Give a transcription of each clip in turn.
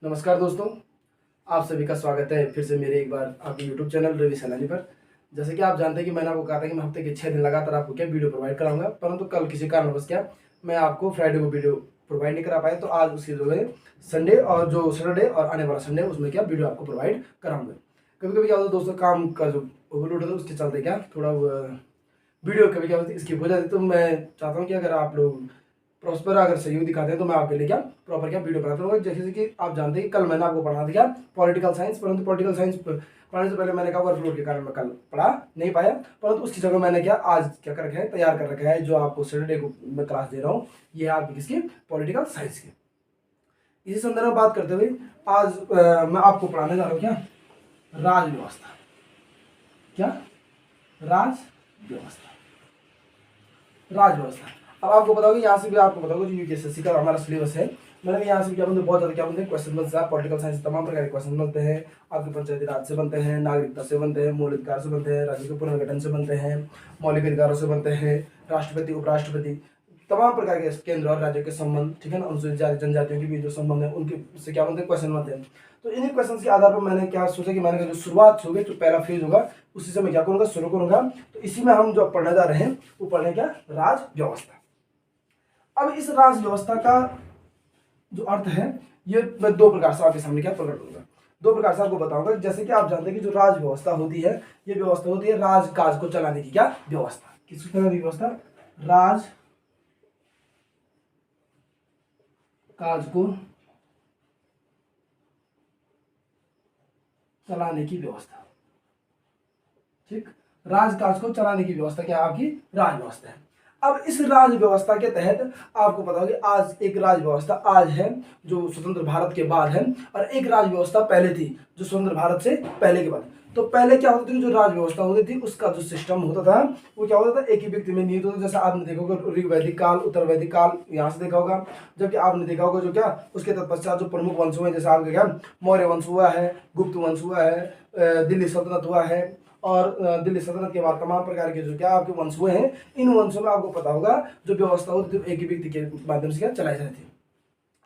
नमस्कार दोस्तों, आप सभी का स्वागत है फिर से मेरे एक बार आपके यूट्यूब चैनल रवि सैलानी पर। जैसे कि आप जानते हैं कि मैंने आपको कहा था कि मैं हफ्ते के 6 दिन लगातार आपको क्या वीडियो प्रोवाइड कराऊंगा, परंतु कल किसी कारणवश क्या मैं आपको फ्राइडे को वीडियो प्रोवाइड नहीं करा पाया, तो आज उसकी जो है संडे और जो सैटरडे और आने वाला संडे उसमें क्या वीडियो आपको प्रोवाइड कराऊंगा। कभी कभी क्या होता है दोस्तों, काम का जो ओवरलोड होता है उसके चलते क्या थोड़ा वीडियो कभी क्या होती है स्किप हो जाती है। तो मैं चाहता हूँ कि अगर आप लोग प्रॉस्पर अगर सहयोग दिखाते हैं तो मैं आपके लिए क्या प्रॉपर क्या वीडियो बनाता हूँ। जैसे कि आप जानते हैं कि कल मैंने आपको पढ़ा था क्या पॉलिटिकल साइंस, परंतु पॉलिटिकल साइंस पढ़ने से पहले मैंने क्या वर्कलोड के कारण मैं कल पढ़ा नहीं पाया, परंतु उसकी जगह मैंने क्या आज क्या कर रखा है, तैयार कर रखा है जो आपको सैटरडे को मैं क्लास दे रहा हूँ। ये आपकी किसकी पॉलिटिकल साइंस की। इसी संदर्भ में बात करते हुए आज मैं आपको पढ़ाने जा रहा हूँ क्या राज व्यवस्था। क्या राज व्यवस्था, राज व्यवस्था। अब आपको बताओगे यहाँ से भी आपको बताओगे जो यूपीएससी का हमारा सिलेबस है, मैंने यहाँ से क्या बनते बहुत ज़्यादा क्या बनते हैं क्वेश्चन बनते हैं। पॉलिटिकल साइंस तमाम प्रकार के क्वेश्चन बनते हैं, आपके पंचायती राज से बनते हैं, नागरिकता से बनते हैं, मौलिक अधिकार से बनते हैं, राज्य के पुनर्गठन से बनते हैं, मौलिक अधिकारों से बनते हैं, राष्ट्रपति उपराष्ट्रपति तमाम प्रकार के केंद्र और राज्यों के संबंध, ठीक है ना, अनुसूचित जाति जनजातियों के भी जो संबंध है उनके से क्या बनते हैं क्वेश्चन बनते हैं। तो इन्हीं क्वेश्चन के आधार पर मैंने क्या सोचा कि मैंने जो शुरुआत होगी जो पहला फेज होगा उसी से मैं क्या करूँगा शुरू करूँगा। तो इसी में हम जो पढ़ने जा रहे हैं वो पढ़ने क्या राज व्यवस्था। अब इस राज व्यवस्था का जो अर्थ है ये मैं दो प्रकार से आपके सामने क्या प्रकट करूंगा, दो प्रकार से आपको बताऊंगा। जैसे कि आप जानते हैं कि जो राज व्यवस्था होती है ये व्यवस्था होती है राज काज को चलाने की क्या व्यवस्था। किस तरह की व्यवस्था? राज काज को चलाने की व्यवस्था। ठीक, राजकाज को चलाने की व्यवस्था क्या आपकी राज व्यवस्था है। अब इस राज व्यवस्था के तहत आपको पता होगा आज एक राज व्यवस्था आज है जो स्वतंत्र भारत के बाद है, और एक राज व्यवस्था पहले थी जो स्वतंत्र भारत से पहले के बाद। तो पहले क्या होती थी जो राज व्यवस्था होती थी उसका जो सिस्टम होता था वो क्या होता था एक ही व्यक्ति में निहित होता था। जैसे आपने देखा होगा ऋग वैदिक काल उत्तर वैदिक काल यहाँ से देखा होगा, जबकि आपने देखा होगा जो क्या उसके तत्पश्चात जो प्रमुख वंश हुए जैसे आपके क्या मौर्य वंश हुआ है, गुप्त वंश हुआ है, दिल्ली सल्तनत हुआ है, और दिल्ली सल्तनत के बाद तमाम प्रकार के जो क्या आपके वंश हुए हैं इन वंशों में आपको पता होगा जो व्यवस्था होती थी एक ही व्यक्ति के माध्यम से क्या चलाई जाती थी,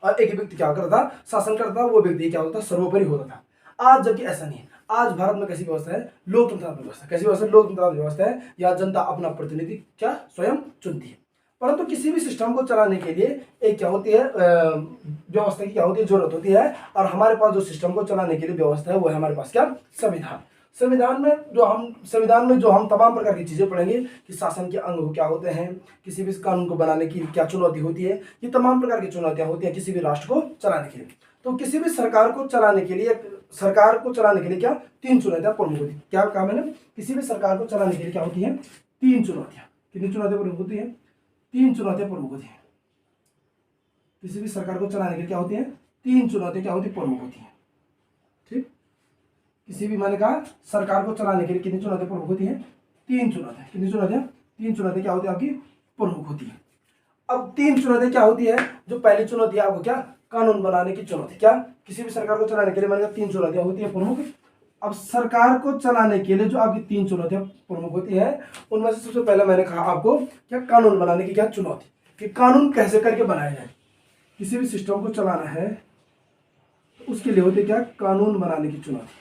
और एक ही व्यक्ति क्या करता था शासन करता था, वो व्यक्ति क्या होता था सर्वोपरि होता था। आज जबकि ऐसा नहीं है, आज भारत में कैसी व्यवस्था है लोकतंत्रात्मक व्यवस्था। कैसी व्यवस्था? लोकतंत्रात्मक व्यवस्था है, या जनता अपना प्रतिनिधि क्या स्वयं चुनती है। परंतु किसी भी सिस्टम को चलाने के लिए एक क्या होती है व्यवस्था की क्या होती है जरूरत होती है, और हमारे पास जो सिस्टम को चलाने के लिए व्यवस्था है वो है हमारे पास क्या संविधान। संविधान में जो हम तमाम प्रकार की चीजें पढ़ेंगे कि शासन के अंग क्या होते हैं, किसी भी कानून को बनाने की क्या चुनौती होती है, ये तमाम प्रकार की चुनौतियां होती हैं किसी भी राष्ट्र को चलाने के लिए। तो किसी भी सरकार को चलाने के लिए क्या तीन चुनौतियां प्रमुख होती है। क्या कहा मैंने? किसी भी सरकार को चलाने के लिए क्या होती है तीन चुनौतियां। कितनी चुनौतियां प्रमुख होती है? तीन चुनौतियां प्रमुख होती है। किसी भी सरकार को चलाने के लिए क्या होती है तीन चुनौतियां क्या होती है प्रमुख होती है। ठीक, किसी भी मैंने कहा सरकार को चलाने के लिए कितनी चुनौतियां प्रमुख होती हैं? तीन चुनौतियां। कितनी चुनौतियां? तीन चुनौतियां क्या होती है आपकी प्रमुख होती है। अब तीन चुनौतियां क्या होती है? जो पहली चुनौती है आपको क्या कानून बनाने की चुनौती। क्या किसी भी सरकार को चलाने के लिए मैंने कहा तीन चुनौतियां होती है प्रमुख। अब सरकार को चलाने के लिए जो आपकी तीन चुनौतियां प्रमुख होती है उनमें से सबसे पहले मैंने कहा आपको क्या कानून बनाने की क्या चुनौती, कि कानून कैसे करके बनाया जाए। किसी भी सिस्टम को चलाना है तो उसके लिए होती है क्या कानून बनाने की चुनौती।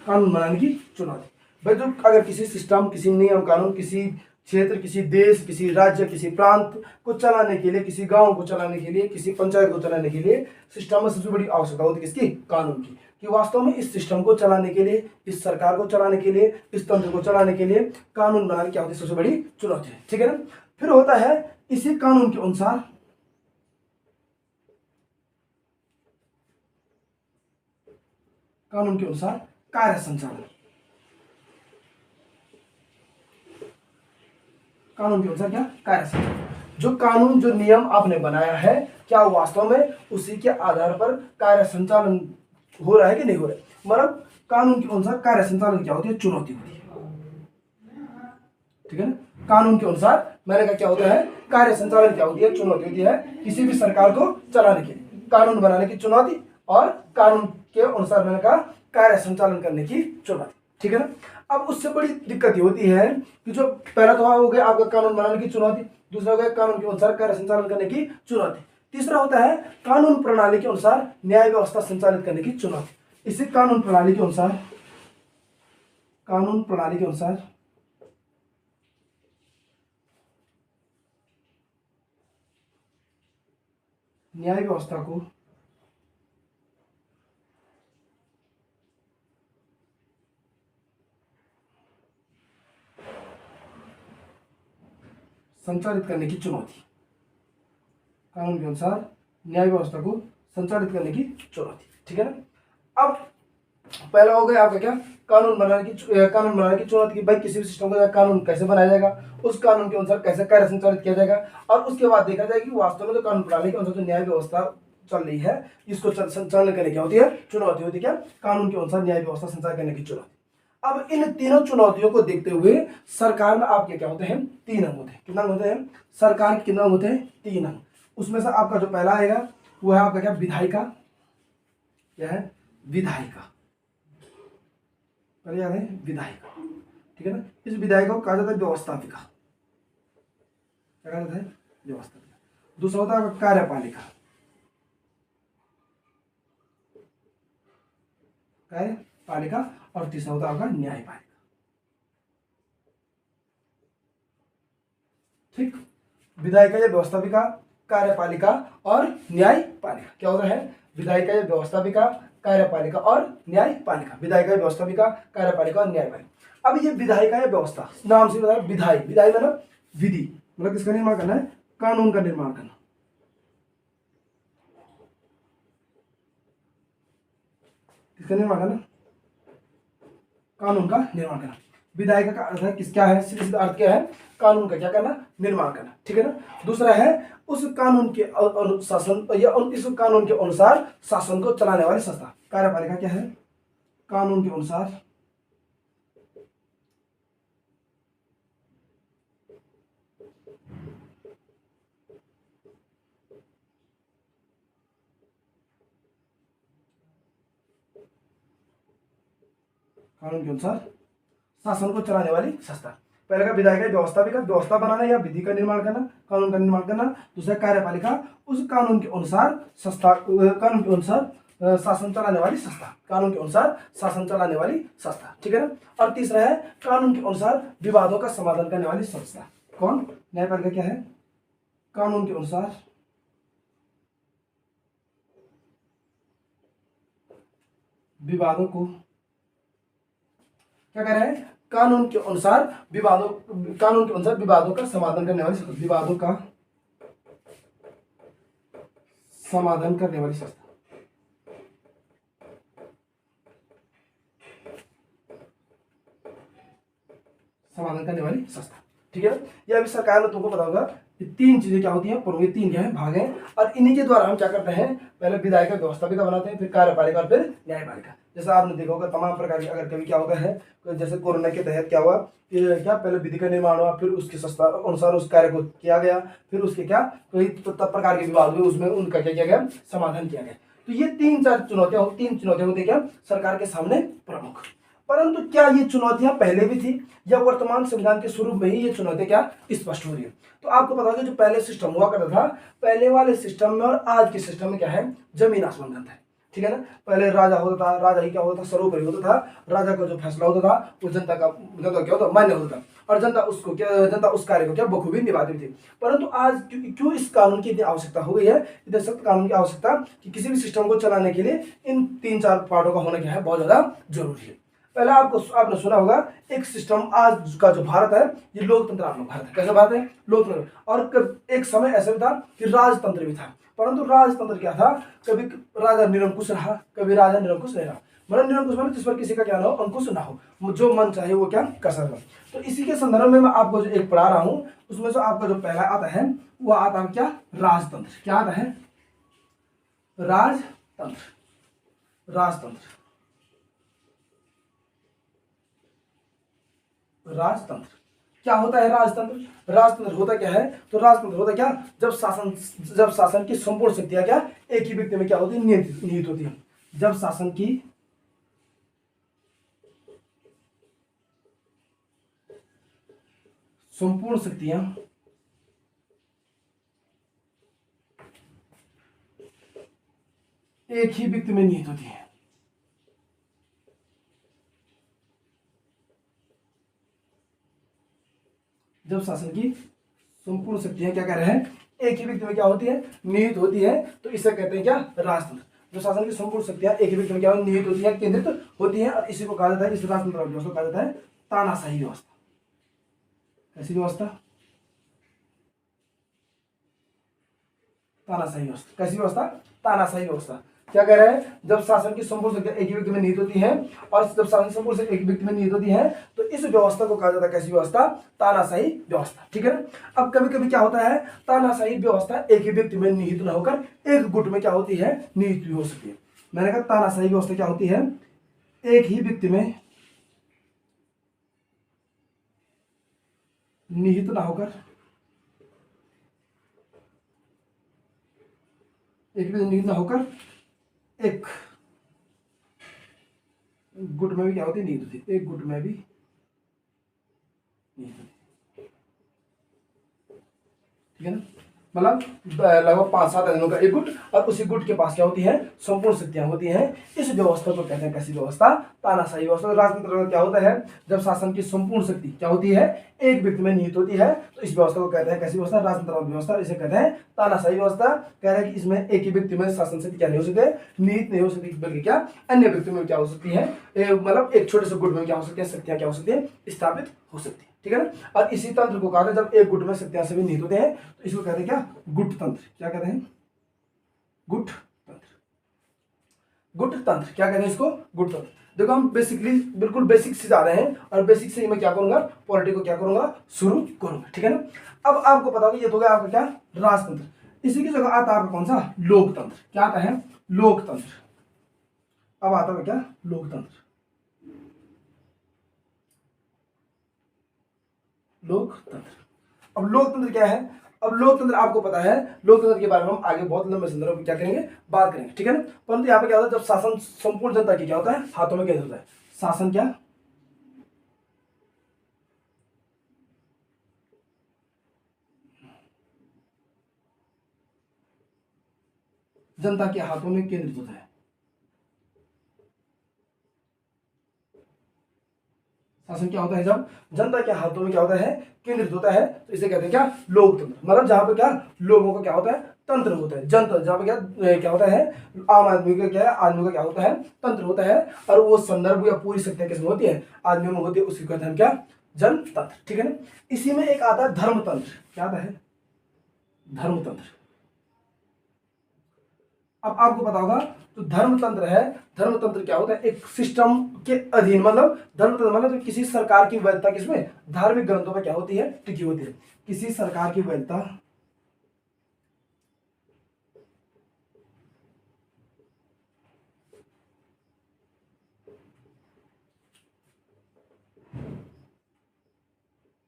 कानून बनाने की चुनौती भाई, जो अगर किसी सिस्टम किसी नियम कानून किसी क्षेत्र किसी देश किसी राज्य किसी प्रांत को चलाने के लिए, किसी गांव को चलाने के लिए, किसी पंचायत को चलाने के लिए सिस्टम में सबसे बड़ी आवश्यकता होती है किसकी? कानून की। कि वास्तव में इस सिस्टम को चलाने के लिए, इस सरकार को चलाने के लिए, इस तंत्र को चलाने के लिए कानून बनाने क्या होती है सबसे बड़ी चुनौती है। ठीक है ना। फिर होता है इसी कानून के अनुसार कार्य संचालन। कानून के अनुसार क्या कार्य संचालन, जो कानून जो नियम आपने बनाया है क्या वास्तव में उसी के आधार पर कार्य संचालन हो रहा है कि नहीं हो रहा है। मतलब कानून के अनुसार कार्य संचालन क्या होती है चुनौती होती है। ठीक है ना। कानून के अनुसार मैंने कहा क्या होता है कार्य संचालन क्या होती है चुनौती होती है किसी भी सरकार को चलाने के लिए, कानून बनाने की चुनौती और कानून के अनुसार मैंने कहा कार्य संचालन करने की चुनौती। ठीक है ना। अब उससे बड़ी दिक्कत ये होती है कि जो पहला तो हो गया आपका कानून बनाने की चुनौती, दूसरा हो गया कानून के अनुसार कार्य संचालन करने की चुनौती। तीसरा होता है कानून प्रणाली के अनुसार न्याय व्यवस्था संचालित करने की चुनौती। इसे कानून प्रणाली के अनुसार न्याय व्यवस्था को संचालित करने की चुनौती। कानून के अनुसार न्याय व्यवस्था को संचालित करने की चुनौती, ठीक है ना। अब पहला हो गया आपका क्या, कानून बनाने की चुनौती की भाई किसी भी सिस्टम का कानून कैसे बनाया जाएगा, उस कानून के अनुसार कैसे कार्य संचालित किया जाएगा, और उसके बाद देखा जाएगा कि वास्तव में जो कानून प्रणाली के अनुसार जो न्याय व्यवस्था चल रही है इसको संचालन करने की होती है चुनौती होती है क्या, कानून के अनुसार न्याय व्यवस्था संचालन करने की चुनौती। अब इन तीनों चुनौतियों को देखते हुए सरकार में आपके क्या होते हैं, 3 अंग होते हैं। कितना होते हैं सरकार के, कितना होते हैं 3 अंग। उसमें से आपका जो पहला आएगा वो है आपका क्या, विधायिका। क्या है, विधायिका, पहले याद है विधायिका, ठीक है ना। इस विधायिका को कहा जाता है व्यवस्थापिका। क्या कहा जाता है, व्यवस्थापिका। दूसरा होता है कार्यपालिका, कार्यपालिका, और तीसरा होता है आपका न्यायपालिका। ठीक, विधायिका या व्यवस्थापिका, कार्यपालिका और न्यायपालिका। क्या होता है, विधायिका या व्यवस्थापिका, कार्यपालिका और न्यायपालिका। विधायिका, व्यवस्थापिका, कार्यपालिका और न्यायपालिका। अब ये विधायिका या व्यवस्था, नाम से बताया विधायी, विधायी मतलब विधि, मतलब किसका निर्माण करना है, कानून का निर्माण करना। किसका निर्माण करना, कानून का निर्माण करना। विधायिका का अर्थ है किस, क्या है, सीधा अर्थ क्या है, कानून का क्या करना, निर्माण करना, ठीक है ना। दूसरा है उस कानून के अनुशासन या इस कानून के अनुसार शासन को चलाने वाली संस्था। कार्यपालिका क्या है, कानून के अनुसार शासन को चलाने वाली संस्था। पहले का विधायिका, व्यवस्थापिका, व्यवस्था बनाना या विधि का निर्माण करना, कानून का निर्माण करना। दूसरा कार्यपालिका, उस कानून के अनुसार कानून के अनुसार शासन चलाने वाली संस्था, कानून के अनुसार शासन चलाने वाली संस्था, ठीक है ना। और तीसरा है कानून के अनुसार विवादों का समाधान करने वाली संस्था। कौन, न्यायपालिका क्या है, कानून के अनुसार विवादों को, क्या कह रहे हैं, कानून के अनुसार विवादों का समाधान करने वाली संस्था, विवादों का समाधान करने वाली संस्था, समाधान करने वाली संस्था, ठीक है। यह भी सरकार ने तुमको पता होगा, ये 3 चीजें क्या होती हैं, प्रमुख 3 क्या है, भाग हैं, और इन्हीं के द्वारा हम क्या करते हैं, पहले विधायिका, व्यवस्थापिका बनाते हैं, फिर कार्यपालिका और फिर न्यायपालिका। जैसा आपने देखा होगा तमाम प्रकार की, अगर कभी क्या होता है, जैसे कोरोना के तहत क्या हुआ, क्या पहले विधि का निर्माण हुआ, फिर उसके संस्था अनुसार उस कार्य को किया गया, फिर उसके क्या कई प्रकार के विवाद हुए, उसमें उनका क्या किया गया, समाधान किया गया। तो ये 3 चुनौतियां होती है क्या, सरकार के सामने प्रमुख। परंतु क्या ये चुनौतियां पहले भी थी या वर्तमान संविधान के स्वरूप में ही ये चुनौतियां क्या स्पष्ट हो रही है। तो आपको पता होगा जो पहले सिस्टम हुआ करता था, पहले वाले सिस्टम में और आज के सिस्टम में क्या है, जमीन आसमान का अंतर है, ठीक है ना। पहले राजा होता था, राजा ही क्या होता था, सर्वोपरि होता था, राजा का जो फैसला होता था वो जनता क्या होता मान्य होता था, और जनता उस कार्य को क्या बखूबी निभाती थी। परंतु आज क्यों इस कानून की इतनी आवश्यकता हो गई है, इतने सख्त कानून की आवश्यकता कि किसी भी सिस्टम को चलाने के लिए इन 3-4 पार्टों का होना क्या है, बहुत ज्यादा जरूरी है। पहले आपने सुना होगा एक सिस्टम, आज का जो भारत है ये लोकतंत्रात्मक भारत है। कैसा भारत है, लोकतंत्र। और एक समय ऐसा भी था कि राजतंत्र भी था, परंतु राजतंत्र क्या था, कभी राजा निरंकुश रहा, कभी राजा निरंकुश नहीं रहा। मतलब निरंकुश मतलब जिस पर किसी का क्या ना हो, अंकुश ना हो, जो मन चाहे वो क्या कर सकता। तो इसी के संदर्भ में मैं आपको जो एक पढ़ा रहा हूं, उसमें से आपका जो पहला आता है वो आता है क्या, राजतंत्र। क्या आता है, राजतंत्र। राजतंत्र क्या होता है, राजतंत्र होता क्या है, तो राजतंत्र होता क्या, जब शासन की संपूर्ण शक्तियां क्या एक ही व्यक्ति में क्या होती है, निहित होती है। जब शासन की संपूर्ण शक्तियां एक ही व्यक्ति में निहित होती है। जब शासन की संपूर्ण शक्तियां क्या कह रहे हैं, एक ही व्यक्ति में क्या होती है, निहित होती है, तो इसे कहते हैं क्या, राजतंत्र। जो शासन की संपूर्ण शक्तियां एक ही व्यक्ति में क्या निहित होती है, केंद्रित होती है, और इसी को कहा जाता है, इस राजतंत्र व्यवस्था को कहा जाता है तानाशाही व्यवस्था। कैसी व्यवस्था, तानाशाही व्यवस्था। कैसी व्यवस्था, तानाशाही व्यवस्था। क्या कह रहे हैं, जब शासन की संपूर्ण शक्तियां एक ही व्यक्ति में निहित होती है, और जब शासन की संपूर्ण शक्ति एक व्यक्ति में निहित होती है, तो इस व्यवस्था को कहा जाता है कैसी व्यवस्था, तानाशाही व्यवस्था। ठीक है ना। अब कभी कभी क्या होता है, तानाशाही व्यवस्था एक ही व्यक्ति में निहित न होकर एक गुट में क्या होती है, निहित भी हो सकती है। मैंने कहा तानाशाही व्यवस्था क्या होती है, एक ही व्यक्ति में निहित न होकर एक भी निहित न होकर एक गुट में भी क्या होती है, निहित होती है। एक गुट में भी निहित होती है। ठीक है ना। मतलब लगभग 5-7 अध्ययनों का एक गुट, और उसी गुट के पास क्या होती है, संपूर्ण शक्तियां होती हैं। इस व्यवस्था को कहते हैं कैसी व्यवस्था, तानाशाही व्यवस्था। राजतंत्र में क्या होता है, जब शासन की संपूर्ण शक्ति क्या होती है, एक व्यक्ति में निहित होती है, तो इस व्यवस्था को कहते हैं कैसी व्यवस्था, राजतंत्र व्यवस्था। इसे कहते हैं तानाशाही व्यवस्था। कह रहे हैं कि इसमें एक ही व्यक्ति में शासन शक्ति क्या नहीं हो सकती, निहित नहीं हो सकती, बल्कि क्या अन्य व्यक्ति में क्या हो सकती है, मतलब एक छोटे से गुट में क्या हो सकती है, शक्तियां क्या हो सकती है, स्थापित हो सकती है। ठीक है ना। और इसी तंत्र को कहते हैं, जब एक गुट में शक्तियां सभी निहित होते हैं, तो इसको कहते हैं क्या, गुट तंत्र। क्या कहते हैं, गुट तंत्र। गुट तंत्र क्या कहते हैं इसको, गुट तंत्र। देखो हम बेसिकली बिल्कुल बेसिक से जा रहे हैं, और बेसिक से ही मैं क्या करूंगा, पॉलिटी को क्या करूंगा, शुरू करूंगा। ठीक है ना। अब आपको पता होगा ये तो गया आपका क्या, राजतंत्र। इसी की जगह आता है आपका कौन सा, लोकतंत्र। क्या आता है, लोकतंत्र। अब आता है क्या, लोकतंत्र। लोकतंत्र। अब लोकतंत्र क्या है, अब लोकतंत्र आपको पता है, लोकतंत्र के बारे में हम आगे बहुत लंबे संदर्भ में क्या करेंगे, बात करेंगे। ठीक है ना। परंतु यहाँ पे क्या होता है, जब शासन संपूर्ण जनता की क्या होता है, हाथों में केंद्रित होता है। शासन क्या, जनता के हाथों में केंद्रित होता है। शासन क्या होता है, जब जनता के हाथों में क्या होता है, केंद्रित होता है, तो इसे कहते हैं क्या, लोकतंत्र। मतलब जहां पे क्या लोगों का क्या होता है, तंत्र होता है, जनता। जहां पे क्या होता है, आम आदमी का क्या है, आदमी का क्या होता है, तंत्र होता है, और वो संदर्भ या पूरी शक्तियां किसमें होती है, आदमी में होती है, उसी को कहते हैं क्या, जनतंत्र। ठीक है ना। इसी में एक आता है धर्मतंत्र। क्या आता है, धर्मतंत्र। अब आपको पता होगा, तो धर्मतंत्र है, धर्मतंत्र क्या होता है, एक सिस्टम के अधीन, मतलब धर्मतंत्र मतलब तो किसी सरकार की वैधता किसमें, धार्मिक ग्रंथों पर क्या होती है, टिकी होती है। किसी सरकार की वैधता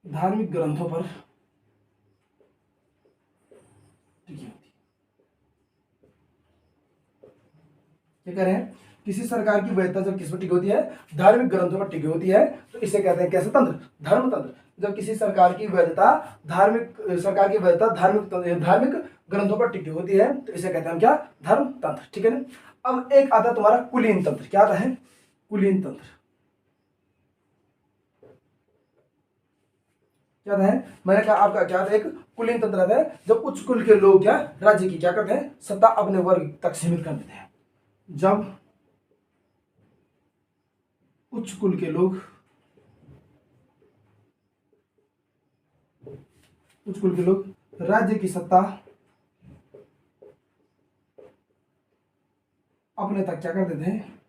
धार्मिक ग्रंथों पर टिकी होती है। क्या कह रहे हैं, किसी सरकार की वैधता जब किस पर टिकी होती है, धार्मिक ग्रंथों पर टिकी होती है, तो इसे कहते हैं कैसे तंत्र, धर्मतंत्र। जब किसी सरकार की वैधता धार्मिक ग्रंथों पर टिकी होती है, तो इसे कहते हैं क्या, धर्मतंत्र। ठीक है ना। अब एक आता है तुम्हारा कुलीन तंत्र। क्या आता है, कुलीन तंत्र। क्या है, मैंने कहा आपका क्या था, एक कुलीन तंत्र आता है, जब उच्च कुल के लोग क्या राज्य की क्या करते हैं, सत्ता अपने वर्ग तक सीमित कर देते हैं। जब उच्च कुल के लोग राज्य की सत्ता अपने तक क्या कर देते हैं,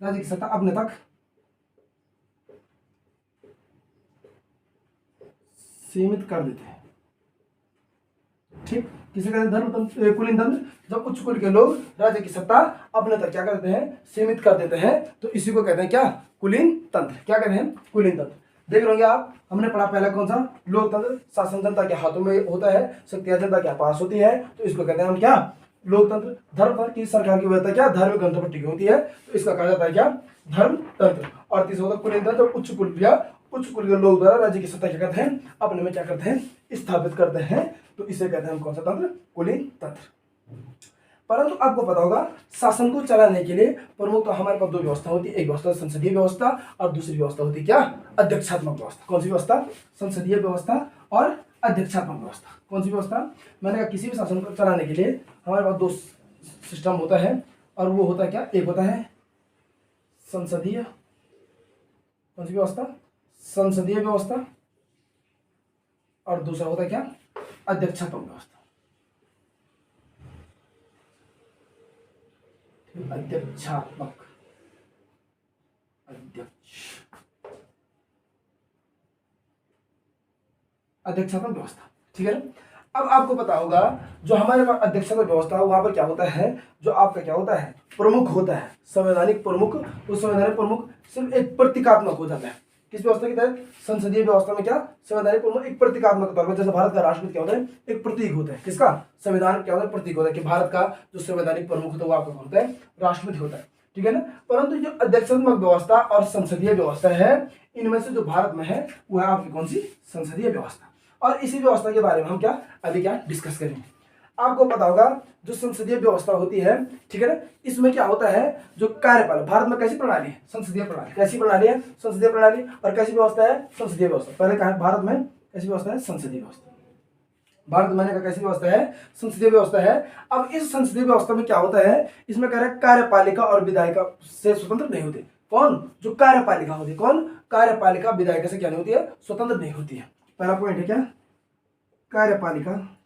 राज्य की सत्ता अपने तक सीमित कर देते हैं। ठीक, किसे कहते हैं, धर्मतंत्र, कुलीन तंत्र। जब उच्च कुल के लोग राज्य की सत्ता अपने तक क्या करते हैं, सीमित कर देते हैं, तो इसी को कहते हैं क्या, कुलीन तंत्र। क्या कहते हैं, कुलीन तंत्र। देख रहे आप, हमने पढ़ा पहला कौन सा, लोकतंत्र। शासन जनता के हाथों में होता है, शक्तियां जनता के पास होती है, तो इसको कहते हैं हम क्या, लोकतंत्र। धर्मतंत्र की सरकार की व्यवस्था क्या, धार्मिक ग्रंथों पर टिकी होती है, तो इसका कहा जाता है क्या, धर्मतंत्र। और तीसरा होता है कुलीन तंत्र। उच्च कुल के लोग द्वारा राज्य की सत्ता क्या करते हैं, अपने में क्या करते हैं, स्थापित करते हैं, तो इसे कहते हैं हम कौन सा तंत्र, कुलीन तंत्र। परंतु आपको पता होगा शासन को चलाने के लिए प्रमुख तो हमारे पास दो व्यवस्था होती है, एक व्यवस्था संसदीय व्यवस्था और दूसरी व्यवस्था होती है क्या, अध्यक्षात्मक व्यवस्था। कौन सी व्यवस्था, संसदीय व्यवस्था और अध्यक्षात्मक व्यवस्था। कौन सी व्यवस्था, मैंने कहा किसी भी शासन को चलाने के लिए हमारे पास दो सिस्टम होता है और वो होता है क्या, एक होता है संसदीय, कौन सी व्यवस्था, संसदीय व्यवस्था, और दूसरा होता है क्या, अध्यक्षात्मक व्यवस्था। अध्यक्षात्मक, अध्यक्षात्मक व्यवस्था, ठीक है ना। अब आपको पता होगा जो हमारे पास अध्यक्षात्मक व्यवस्था है वहां पर क्या होता है, जो आपका क्या होता है, प्रमुख होता है, संवैधानिक प्रमुख। उस संवैधानिक प्रमुख सिर्फ एक प्रतीकात्मक हो जाता है। किस व्यवस्था की तहत, संसदीय व्यवस्था में क्या, संवैधानिक प्रमुख एक प्रतीकात्मक तौर पर, जैसे भारत का राष्ट्रपति क्या होता है, एक प्रतीक होता है। किसका, संविधान क्या होता है, प्रतीक होता है कि भारत का जो संवैधानिक प्रमुख होता है वो आपका होता है, राष्ट्रपति होता है, ठीक है ना। परंतु जो अध्यक्षात्मक व्यवस्था और संसदीय व्यवस्था है, इनमें से जो भारत में है वो है आपकी कौन सी, संसदीय व्यवस्था। और इसी व्यवस्था के बारे में हम क्या अभी क्या डिस्कस करेंगे। आपको पता होगा जो संसदीय व्यवस्था होती है, ठीक है ना, इसमें क्या होता है, जो कार्यपालक, भारत में कैसी प्रणाली है, संसदीय प्रणाली। कैसी प्रणाली है, संसदीय प्रणाली। और कैसी व्यवस्था है, संसदीय व्यवस्था। पहले कहा भारत में कैसी व्यवस्था है, संसदीय व्यवस्था। भारत में का कैसी व्यवस्था है, संसदीय व्यवस्था है। अब इस संसदीय व्यवस्था में क्या होता है, इसमें कह रहा है कार्यपालिका और विधायिका से स्वतंत्र नहीं होते। कौन, जो कार्यपालिका होती है, कौन, कार्यपालिका विधायिका से क्या नहीं होती है, स्वतंत्र नहीं होती है। पहला पॉइंट है क्या, कार्यपालिका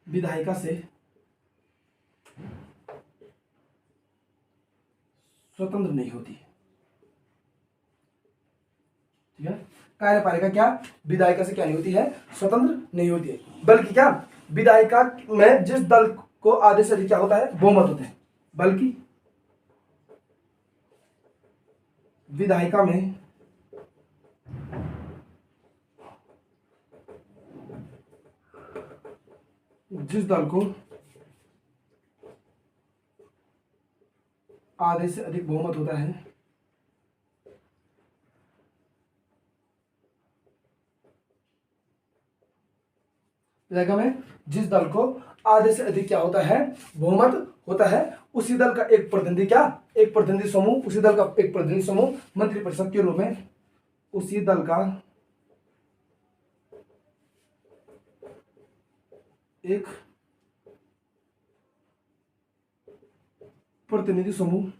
विधायिका से स्वतंत्र नहीं होती, ठीक है। कार्यपालिका क्या, विधायिका से क्या नहीं होती है, स्वतंत्र नहीं होती है। बल्कि क्या, विधायिका में जिस दल को आधे से अधिक क्या होता है, बहुमत होता है। बल्कि विधायिका में जिस दल को आधे से अधिक बहुमत होता है, विधायिका में जिस दल को आधे से अधिक क्या होता है, बहुमत होता है, उसी दल का एक प्रतिनिधि क्या, एक प्रतिनिधि समूह, उसी दल का एक प्रतिनिधि समूह मंत्रिपरिषद के रूप में, उसी दल का एक प्रतिनिधि समूह,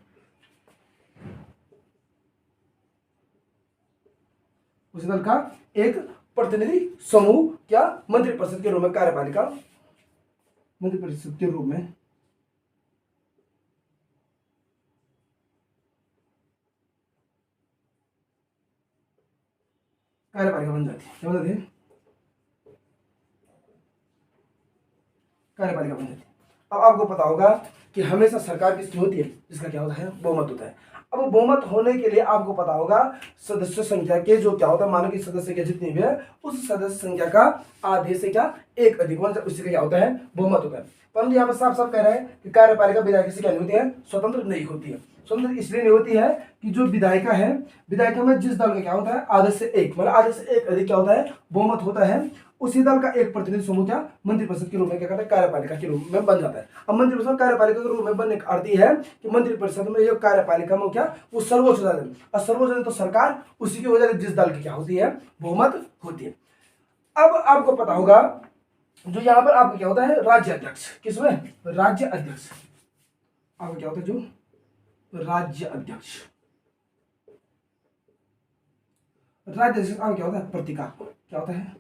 उसी दल का एक प्रतिनिधि समूह क्या, मंत्रिपरिषद के रूप में, कार्यपालिका मंत्रिपरिषद के रूप में कार्यपालिका बन जाती है। क्या बन जाती है, कार्यपालिका बन जाती है। अब आपको पता होगा कि हमेशा सरकार किसकी होती है, जिसका क्या होता है, बहुमत होता है। अब बहुमत होने के लिए आपको पता होगा सदस्य संख्या के जो क्या होता है, मानो कि सदस्य संख्या जितनी भी है उस सदस्य संख्या का आधे से क्या एक अधिक उससे क्या होता है, बहुमत होता है। परंतु यहाँ पर साफ साफ कह रहे हैं कि कार्यपालिका विधायिका से क्या नहीं होती है, स्वतंत्र नहीं होती है। स्वतंत्र इसलिए नहीं होती है कि जो विधायिका है, विधायिका में जिस दल का क्या होता है, आधे से एक, मतलब आधे से एक अधिक क्या होता है, बहुमत होता है, उसी दल का एक प्रतिनिधि समूह क्या, मंत्रिपरिषद के रूप में क्या करता है, कार्यपालिका के रूप में बन जाता है। अब मंत्रिपरिषद कार्यपालिका के रूप में बनने का अर्थ है कि मंत्रिपरिषद में ये कार्यपालिका में क्या, वो सर्वोच्च होता है। और सर्वोच्च तो सरकार उसी की वजह से जिस दल की क्या होती है, बहुमत होती है। अब आपको पता होगा जो यहाँ पर आपका क्या होता है, राज्य अध्यक्ष। किसमें, राज्य अध्यक्ष। आपका क्या होता है, जो राज्य अध्यक्ष, राज्य अध्यक्ष क्या होता है, प्रतीकात्मक। क्या होता है,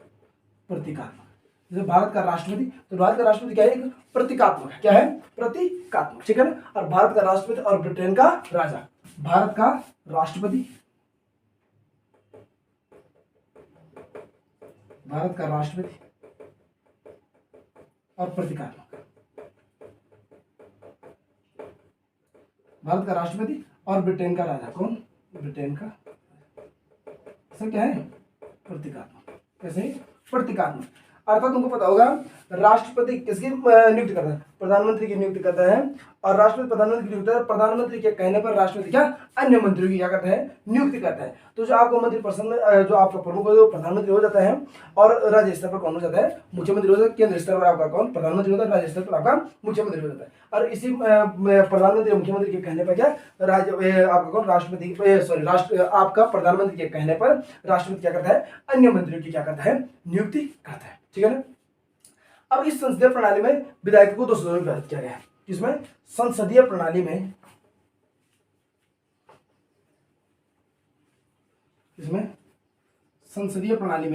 प्रतीकात्मक। जैसे भारत का राष्ट्रपति, तो भारत का राष्ट्रपति क्या है, एक प्रतीकात्मक है। क्या है, प्रतीकात्मक, ठीक है ना। और भारत का राष्ट्रपति और ब्रिटेन का राजा, भारत का राष्ट्रपति, भारत का राष्ट्रपति और प्रतीकात्मक, भारत का राष्ट्रपति और ब्रिटेन का राजा। कौन, ब्रिटेन का, क्या है, प्रतीकात्मक। कैसे, प्रतीकात्मक। अर्थात तुमको पता होगा राष्ट्रपति किसकी नियुक्ति करता है, प्रधानमंत्री की नियुक्ति करता है, और राष्ट्रपति प्रधानमंत्री की नियुक्ति करता है। प्रधानमंत्री के कहने पर राष्ट्रपति क्या अन्य मंत्रियों की क्या करता है, नियुक्ति करता है। तो जो आपका मंत्रिपरिषद में जो आपका प्रमुख हो, जो प्रधानमंत्री हो जाता है, और राज्य स्तर पर कौन हो जाता है, मुख्यमंत्री हो जाता है। केंद्र स्तर पर आपका कौन, प्रधानमंत्री होता है, राज्य स्तर पर आपका मुख्यमंत्री हो जाता है। और इसी प्रधानमंत्री मुख्यमंत्री के कहने पर क्या राज्य आपका कौन, राष्ट्रपति सॉरी राष्ट्र आपका प्रधानमंत्री के कहने पर राष्ट्रपति क्या करता है, अन्य मंत्रियों की क्या करता है, नियुक्ति करता है। ठीक है ना। अब इस संसदीय प्रणाली में विधायकों को 2 सदनों में विभाजित किया गया है। किसमें, संसदीय प्रणाली में, इसमें संसदीय प्रणाली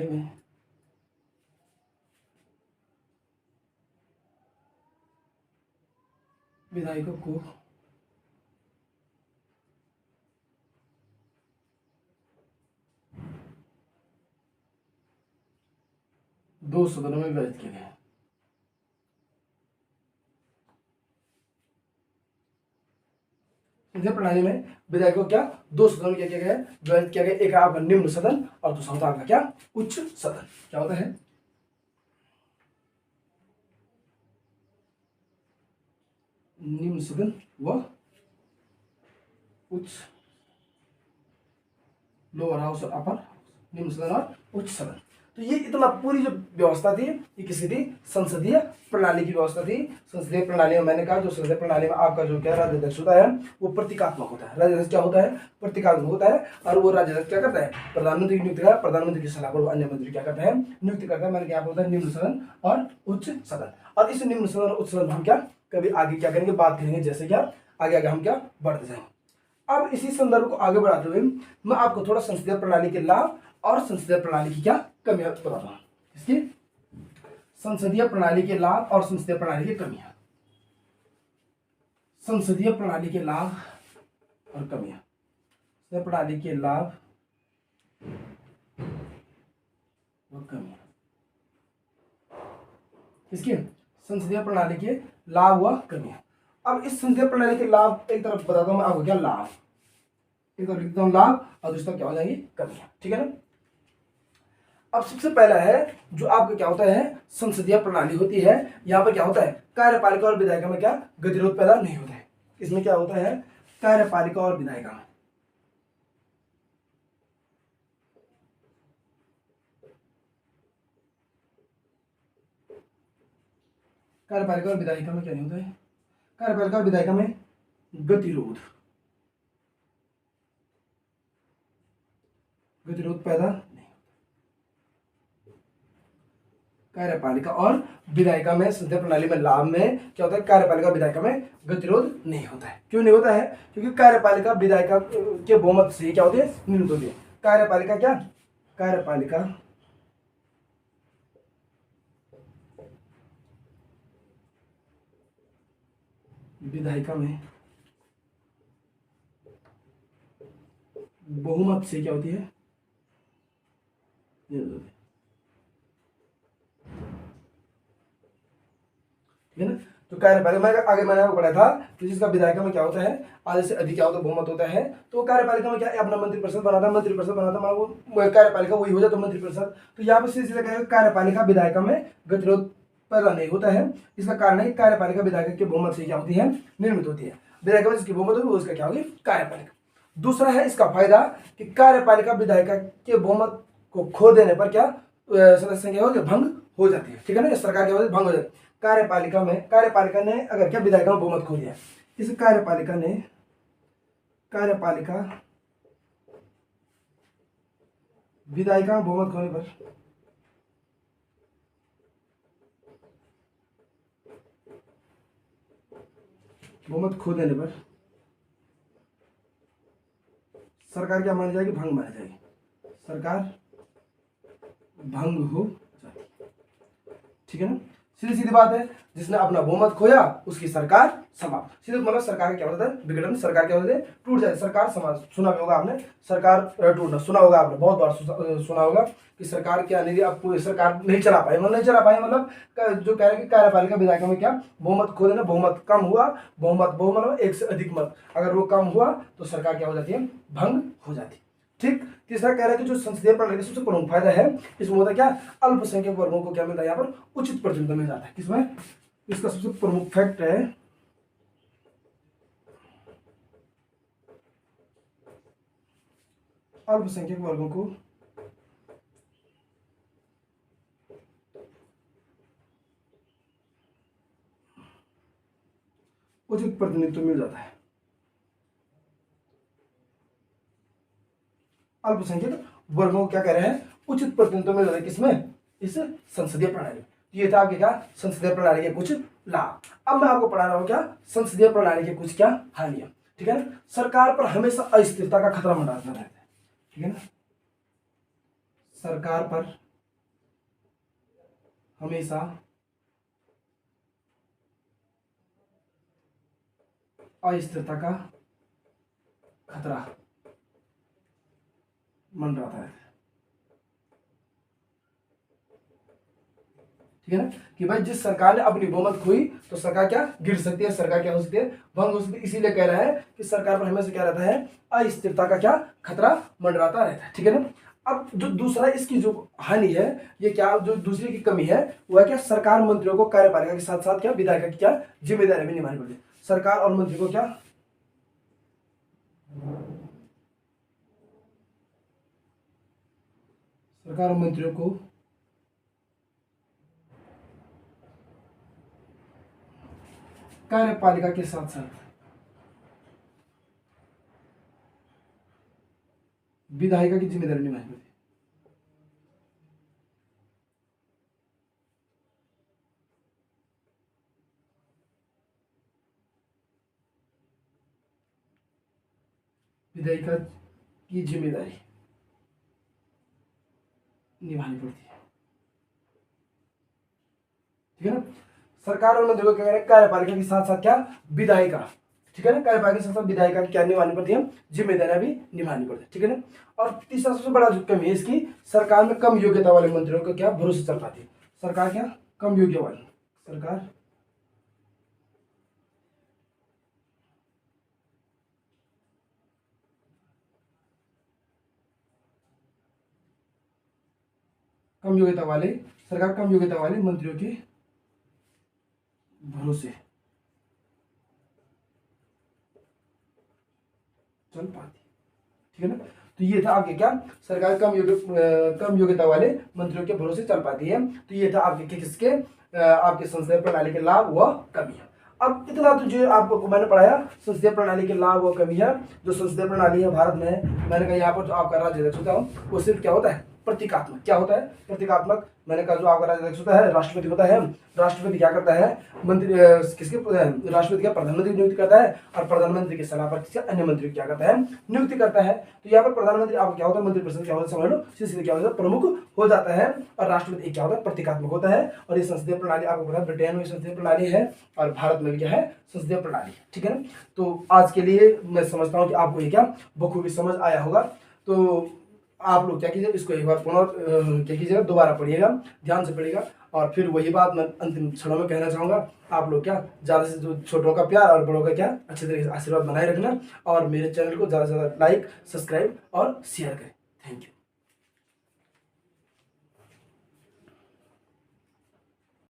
में विधायकों को 2 सदनों में विभाजित किया गया है। संसदीय प्रणाली में विधायकों को क्या 2 सदनों में क्या किया गया है, विभाजित किया गया। एक आपका निम्न सदन और दूसरा होता है आपका क्या, उच्च सदन। क्या होता है, निम्न सदन व उच्च, लोअर हाउस और अपर, निम्न सदन और उच्च सदन। तो ये इतना पूरी जो व्यवस्था थी ये किसी थी, संसदीय प्रणाली की व्यवस्था थी। संसदीय प्रणाली में मैंने कहा जो संसदीय प्रणाली में आपका जो क्या राज्याध्यक्ष होता है वो प्रतीकात्मक होता है। राज्याध्यक्ष क्या होता है, प्रतीकात्मक होता है। और वो राज्याध्यक्ष क्या करता है, प्रधानमंत्री की नियुक्ति करता है, प्रधानमंत्री की सलाह पर अन्य मंत्री क्या करता है, नियुक्ति करता है। मैंने क्या होता है, निम्न सदन और उच्च सदन। और इस निम्न सदन और उच्च सदन हम क्या कभी आगे क्या करेंगे, बात करेंगे, जैसे क्या आगे आगे हम क्या बढ़ते जाएंगे। अब इसी संदर्भ को आगे बढ़ाते हुए मैं आपको थोड़ा संसदीय प्रणाली के लाभ और संसदीय प्रणाली की क्या कमियां बताता हूं। इसकी संसदीय प्रणाली के लाभ और संसदीय प्रणाली की कमियां। संसदीय प्रणाली के लाभ और कमियां। संसदीय प्रणाली के लाभ और कमियां। इसके संसदीय प्रणाली के लाभ व कमियां। अब इस संसदीय प्रणाली के लाभ एक तरफ बताता हूं मैं आपको, क्या लाभ, एक तरफ लिखता हूं लाभ और दूसरी तरफ क्या हो जाएंगी, कमियां। ठीक है ना। अब सबसे पहला है जो आपका क्या होता है, संसदीय प्रणाली होती है, यहां पर क्या होता है, कार्यपालिका और विधायिका में क्या गतिरोध पैदा नहीं होता है। इसमें क्या होता है, कार्यपालिका और विधायिका में कार्यपालिका और विधायिका में क्या नहीं होता है, कार्यपालिका और विधायिका में गतिरोध पैदा नहीं। कार्यपालिका और विधायिका में संसदीय प्रणाली में लाभ में क्या होता है, कार्यपालिका और विधायिका में गतिरोध नहीं होता है। क्यों नहीं होता है, क्योंकि कार्यपालिका विधायिका के बहुमत से क्या होती है, निर्णित होती है। कार्यपालिका क्या, कार्यपालिका विधायिका में बहुमत से क्या होती है, निर्णित होती है। ठीक है ना। तो कार्यपालिका में आगे मैंने आपको पढ़ा था कि जिसका विधायिका में क्या होता है, आधे से अधिक क्या होता है, बहुमत होता है। तो कार्यपालिका में क्या है, अपना मंत्रिपरिषद बनाता है, मंत्रिपरिषद बनाता है, वो कार्यपालिका वही हो जाता है मंत्रिपरिषद। तो यहाँ पर सीधे कहेगा कार्यपालिका विधायिका में गतिरोध पैदा नहीं होता है। इसका कारण है कार्यपालिका विधायिका की बहुमत से क्या होती है, निर्मित होती है। विधायिका में जिसकी बहुमत होगी उसका क्या होगी, कार्यपालिका। दूसरा है इसका फायदा कि कार्यपालिका विधायिका के बहुमत को खो देने पर क्या सदस्य संख्या भंग हो जाती है। ठीक है ना, सरकार की वजह से भंग हो जाती है। कार्यपालिका ने अगर क्या विधायिका में बहुमत खो दिया, इस कार्यपालिका विधायिका में बहुमत खोने पर बहुमत खो देने पर सरकार क्या मानी जाएगी, भंग मानी जाएगी, सरकार भंग हो जाती है। ठीक है ना। सीधी सीधी बात है, जिसने अपना बहुमत खोया उसकी सरकार समाप्त। सीधे मतलब सरकार क्या होता है, विघटन, सरकार क्या होता है, टूट जाए, सरकार समाप्त। सुना भी होगा आपने, सरकार टूटना सुना होगा आपने, बहुत बार सुना होगा कि सरकार क्या नहीं, अब पूरी सरकार नहीं चला पाई, मतलब नहीं चला पाई, मतलब जो कह रहे हैं कि कार्यपालिका विधायिका में क्या बहुमत खो देना, बहुमत कम हुआ, बहुमत मतलब एक से अधिक मत, अगर वो कम हुआ तो सरकार क्या हो जाती है, भंग हो जाती है। ठीक। तीसरा कह रहा है कि जो संसदीय प्रणाली का सबसे प्रमुख फायदा है, इसमें होता है क्या, अल्पसंख्यक वर्गों को क्या मिलता है, यहाँ पर उचित प्रतिनिधित्व मिल जाता है। किसमें, इसका सबसे प्रमुख फैक्ट है अल्पसंख्यक वर्गों को उचित प्रतिनिधित्व मिल जाता है। अल्पसंख्यक वर्गों को क्या कह रहे हैं, उचित प्रतिनिधित्व मिल जाता है, किसमें, इस संसदीय प्रणाली। ये था आपके क्या, संसदीय प्रणाली के कुछ लाभ। अब मैं आपको पढ़ा रहा हूं क्या, संसदीय प्रणाली के कुछ क्या हानियां। ठीक है ना। सरकार पर हमेशा अस्थिरता का खतरा मंडराता रहता है। ठीक है ना, सरकार पर हमेशा अस्थिरता का खतरा मंडराता है। ठीक है ना, कि भाई जिस सरकार ने अपनी बहुमत खोई तो सरकार क्या गिर सकती है, सरकार क्या हो सकती है, भंग हो सकती है। इसीलिए कह रहा है कि सरकार पर हमेशा क्या रहता है, अस्थिरता का क्या खतरा मंडराता रहता है। ठीक है ना। अब जो दूसरा इसकी जो हानि है, ये क्या, जो दूसरी की कमी है वो है क्या, सरकार मंत्रियों को कार्यपालिका के साथ साथ क्या विधायिका की क्या जिम्मेदारी भी निभानी पड़ती है। सरकार और मंत्री को क्या, सरकार और मंत्रियों को कार्यपालिका के साथ साथ विधायिका की जिम्मेदारी निभानी पड़ती है। विधायिका की जिम्मेदारी निभानी पड़ती है। ठीक है ना। सरकार और मंत्रियों को क्या करें, कार्यपालिका के साथ साथ क्या विधायिका, ठीक है ना, कार्यपालिका के साथ साथ विधायिका की क्या निभानी पड़ती है, जिम्मेदारियां भी निभानी पड़ती है। ठीक है ना। और तीसरा सबसे बड़ा जो कमी है इसकी, सरकार में कम योग्यता वाले मंत्रियों को क्या भरोसे चल पाती है। सरकार क्या कम योग्य वाली, सरकार कम योग्यता वाले, सरकार कम योग्यता वाले मंत्रियों के भरोसे चल पाती। ठीक है ना। तो ये था आपके क्या, सरकार कम योग्यता वाले मंत्रियों के भरोसे चल पाती है। तो ये था आपके किसके, आपके संसदीय प्रणाली के लाभ व कमियां। अब इतना तो जो आपको मैंने पढ़ाया संसदीय प्रणाली के लाभ व कमियां। जो संसदीय प्रणाली है भारत में, मैंने कहा यहाँ पर जो आपका राज्य अध्यक्ष होता है वो सिर्फ क्या होता है, प्रतीकात्मक। क्या होता है, प्रतीकात्मक। मैंने कहा जो आपका राज्य अध्यक्ष होता है राष्ट्रपति होता है। राष्ट्रपति क्या करता है, मंत्री किसके, राष्ट्रपति क्या प्रधानमंत्री नियुक्त करता है, और प्रधानमंत्री की सलाह पर किसी अन्य मंत्री क्या करता है, नियुक्ति करता है। तो यहाँ पर प्रधानमंत्री आपको क्या होता है, मंत्रिपरिषद क्या होता है, समझ लो, सीधे क्या होता है, प्रमुख हो जाता है। और राष्ट्रपति क्या होता है, प्रतीकात्मक होता है। और ये संसदीय प्रणाली आपको पता है ब्रिटेन में संसदीय प्रणाली है और भारत में भी क्या है, संसदीय प्रणाली। ठीक है ना। तो आज के लिए मैं समझता हूँ कि आपको ये क्या बखूबी समझ आया होगा। तो आप लोग क्या कीजिए, इसको एक बार पुनः क्या कीजिएगा, दोबारा पढ़िएगा, ध्यान से पढ़िएगा। और फिर वही बात मैं अंतिम क्षणों में कहना चाहूँगा, आप लोग क्या ज़्यादा से जो छोटों का प्यार और बड़ों का क्या अच्छे तरीके से आशीर्वाद बनाए रखना। और मेरे चैनल को ज़्यादा से ज़्यादा लाइक, सब्सक्राइब और शेयर करें। Thank you.